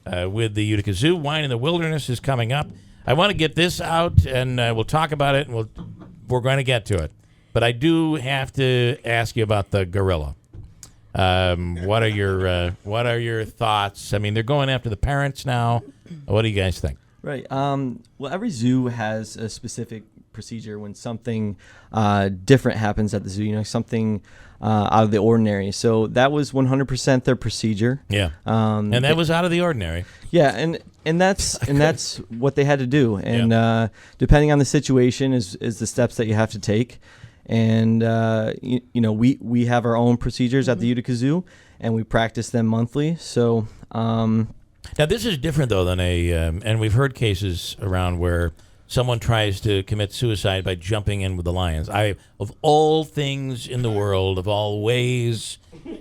with the Utica Zoo. Wine in the Wilderness is coming up. I want to get this out, and we'll talk about it, and we're going to get to it. But I do have to ask you about the gorilla. What are your thoughts? I mean, they're going after the parents now. What do you guys think? Right. Well, every zoo has a specific procedure when something different happens at the zoo. Something out of the ordinary. So that was 100% their procedure. Yeah. And that was out of the ordinary. Yeah, and that's what they had to do. And depending on the situation is the steps that you have to take. And we have our own procedures at the Utica Zoo, and we practice them monthly. So now this is different though than and we've heard cases around where someone tries to commit suicide by jumping in with the lions. Of all things in the world, of all ways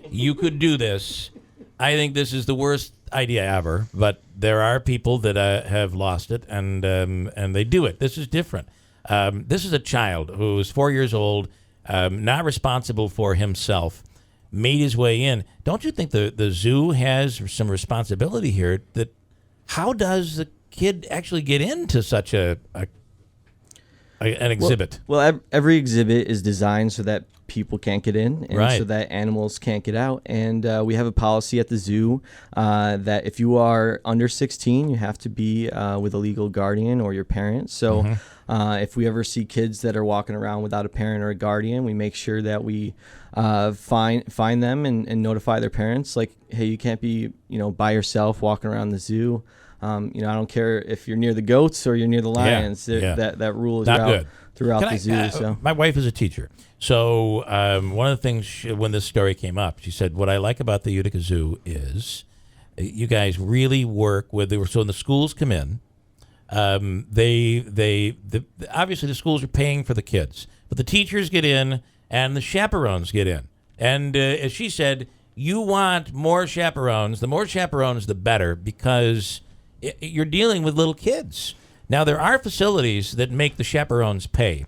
you could do this, I think this is the worst idea ever. But there are people that have lost it, and they do it. This is different. This is a child who is 4 years old, not responsible for himself, made his way in. Don't you think the zoo has some responsibility here? That how does the kid actually get into such an exhibit? Well, every exhibit is designed so that people can't get in, and right. so that animals can't get out. And we have a policy at the zoo that if you are under 16, you have to be with a legal guardian or your parent. So if we ever see kids that are walking around without a parent or a guardian, we make sure that we find them and notify their parents. Like, hey, you can't be by yourself walking around the zoo. I don't care if you're near the goats or you're near the lions. That rule is out throughout the zoo. So my wife is a teacher. So one of the things when this story came up, she said, what I like about the Utica Zoo is you guys really work with, so when the schools come in, obviously the schools are paying for the kids, but the teachers get in and the chaperones get in. And as she said, you want more chaperones. The more chaperones, the better, because you're dealing with little kids. Now, there are facilities that make the chaperones pay.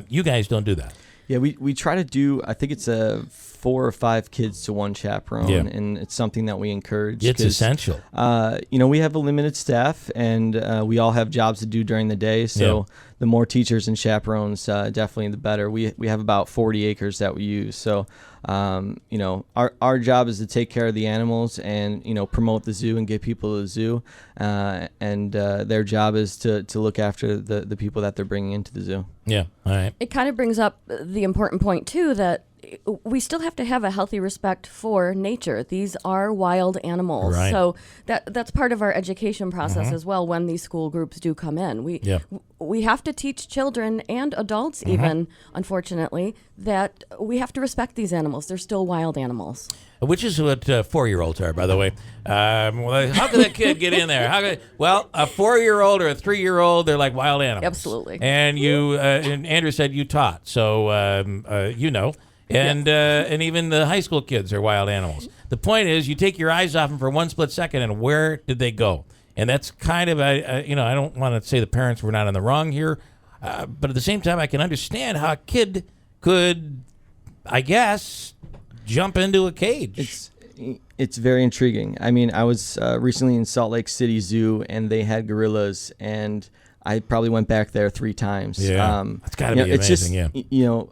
You guys don't do that. Yeah, we try to do, I think it's 4 or 5 kids to one chaperone, and it's something that we encourage. It's essential. We have a limited staff, and we all have jobs to do during the day, so the more teachers and chaperones, definitely the better. We have about 40 acres that we use, so our job is to take care of the animals and promote the zoo and get people to the zoo, and their job is to look after the people that they're bringing into the zoo. Yeah, all right. It kind of brings up the important point too that we still have to have a healthy respect for nature. These are wild animals. Right. So that's part of our education process as well when these school groups do come in. We have to teach children and adults even, unfortunately, that we have to respect these animals. They're still wild animals. Which is what 4-year-olds are, by the way. How can that kid get in there? A 4-year-old or a 3-year-old, they're like wild animals. Absolutely. And and Andrew said you taught, so and even the high school kids are wild animals. The point is, you take your eyes off them for one split second, and where did they go? And that's kind of I don't want to say the parents were not in the wrong here, but at the same time, I can understand how a kid could, I guess, jump into a cage. It's very intriguing. I mean, I was recently in Salt Lake City Zoo, and they had gorillas, and I probably went back there 3 times. Yeah, that's got to be amazing. It's just,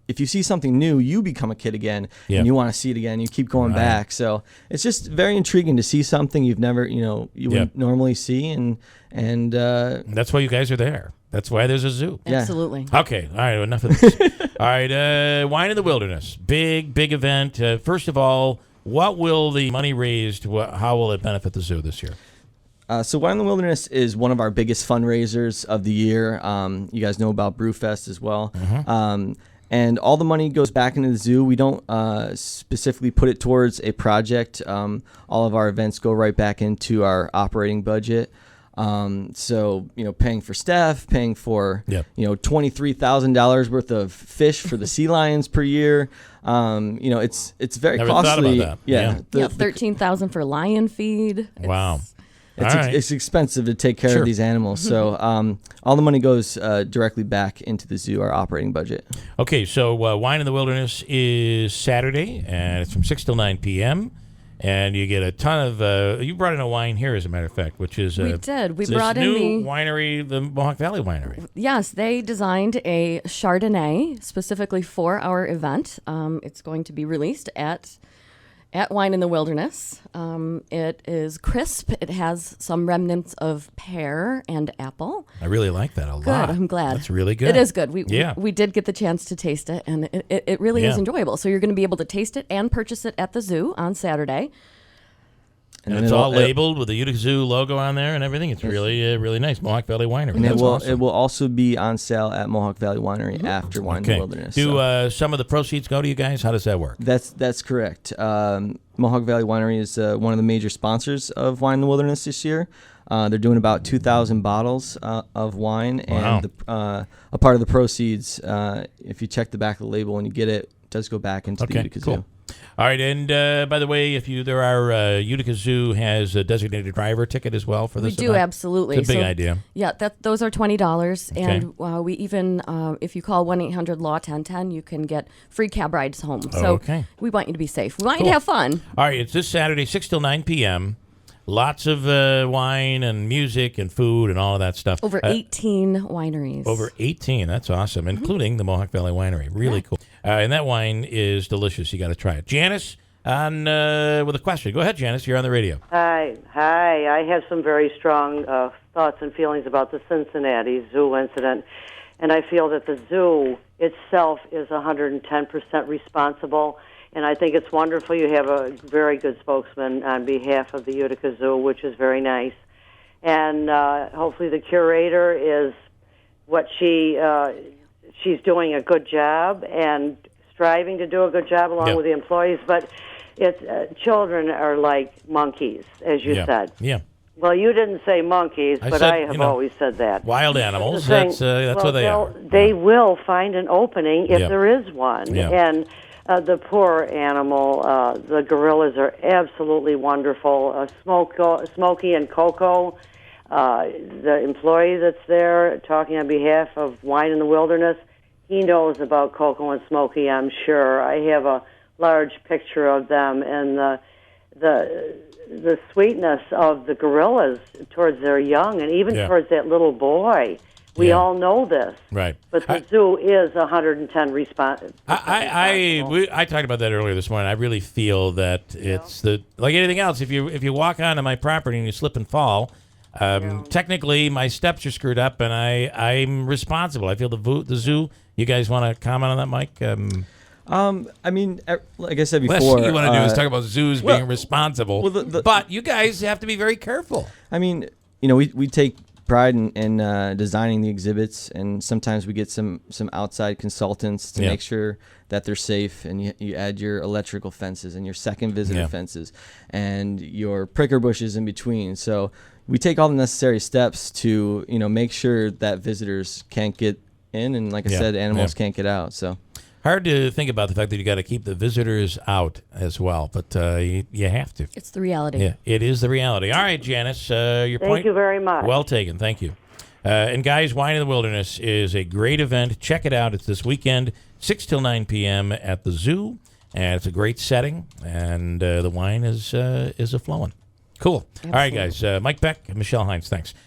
if you see something new, you become a kid again, and you want to see it again. You keep going back. So it's just very intriguing to see something you've never, you wouldn't normally see, and that's why you guys are there. That's why there's a zoo. Yeah. Absolutely. Okay. All right. Enough of this. All right. Wine in the Wilderness. Big event. First of all, what will the money raised, how will it benefit the zoo this year? So Wine in the Wilderness is one of our biggest fundraisers of the year. You guys know about Brewfest as well. And all the money goes back into the zoo. We don't specifically put it towards a project. All of our events go right back into our operating budget. So, paying for staff, paying for, $23,000 worth of fish for the sea lions per year. It's very Never costly. Thought about that. Yeah, $13,000 for lion feed. Wow. It's expensive to take care of these animals. So all the money goes directly back into the zoo, our operating budget. Okay, so Wine in the Wilderness is Saturday, and it's from 6 till 9 p.m. And you get a ton of. You brought in a wine here, as a matter of fact, which is we did. We this brought in new the winery, the Mohawk Valley Winery. Yes, they designed a Chardonnay specifically for our event. It's going to be released at Wine in the Wilderness. It is crisp. It has some remnants of pear and apple. I really like that a lot. Good. I'm glad. That's really good. It is good. We did get the chance to taste it, and it really is enjoyable. So you're going to be able to taste it and purchase it at the zoo on Saturday. And it's all labeled with the Utica Zoo logo on there and everything. It's really nice. Mohawk Valley Winery. And awesome. It will also be on sale at Mohawk Valley Winery after Wine in the Wilderness. Do some of the proceeds go to you guys? How does that work? That's correct. Mohawk Valley Winery is one of the major sponsors of Wine in the Wilderness this year. They're doing about 2,000 bottles of wine, and a part of the proceeds, if you check the back of the label when you get it, does go back into the Utica Zoo. All right, and by the way, Utica Zoo has a designated driver ticket as well for this event. We do, absolutely. It's a big idea. Yeah, those are $20, and we even, if you call 1-800-LAW-1010, you can get free cab rides home. So we want you to be safe. We want you to have fun. All right, it's this Saturday, 6 till 9 p.m., lots of wine and music and food and all of that stuff. Over 18 wineries. Over 18. That's awesome, including the Mohawk Valley Winery. Really cool. And that wine is delicious. You got to try it. Janice, with a question. Go ahead, Janice. You're on the radio. Hi. I have some very strong thoughts and feelings about the Cincinnati Zoo incident, and I feel that the zoo itself is 110% responsible. And I think it's wonderful. You have a very good spokesman on behalf of the Utica Zoo, which is very nice. And hopefully the curator is what she's doing a good job and striving to do a good job along with the employees. But children are like monkeys, as you said. Yeah. Well, you didn't say monkeys, but I have always said that. Wild animals. That's what they are. They will find an opening if there is one. Yeah. And the poor animal, the gorillas are absolutely wonderful. Smokey and Coco, the employee that's there talking on behalf of Wine in the Wilderness, he knows about Coco and Smokey, I'm sure. I have a large picture of them, and the sweetness of the gorillas towards their young, and even towards that little boy. We all know this, right? But the zoo is 110 response. I talked about that earlier this morning. I really feel that it's like anything else. If you walk onto my property and you slip and fall, technically my steps are screwed up, and I'm responsible. I feel the zoo. You guys want to comment on that, Mike? I mean, like I said before, last thing you want to do is talk about zoos being responsible. But you guys have to be very careful. I mean, we take pride in designing the exhibits, and sometimes we get some outside consultants to make sure that they're safe, and you add your electrical fences and your second visitor fences and your pricker bushes in between. So we take all the necessary steps to make sure that visitors can't get in, and like I said, animals can't get out. So hard to think about the fact that you got to keep the visitors out as well, but you have to. It's the reality. Yeah, it is the reality. All right, Janice, your point. Thank you very much. Well taken. Thank you. And guys, Wine in the Wilderness is a great event. Check it out. It's this weekend, 6 till 9 p.m. at the zoo, and it's a great setting, and the wine is a flowing. Cool. Absolutely. All right, guys. Mike Beck and Michelle Hines, thanks.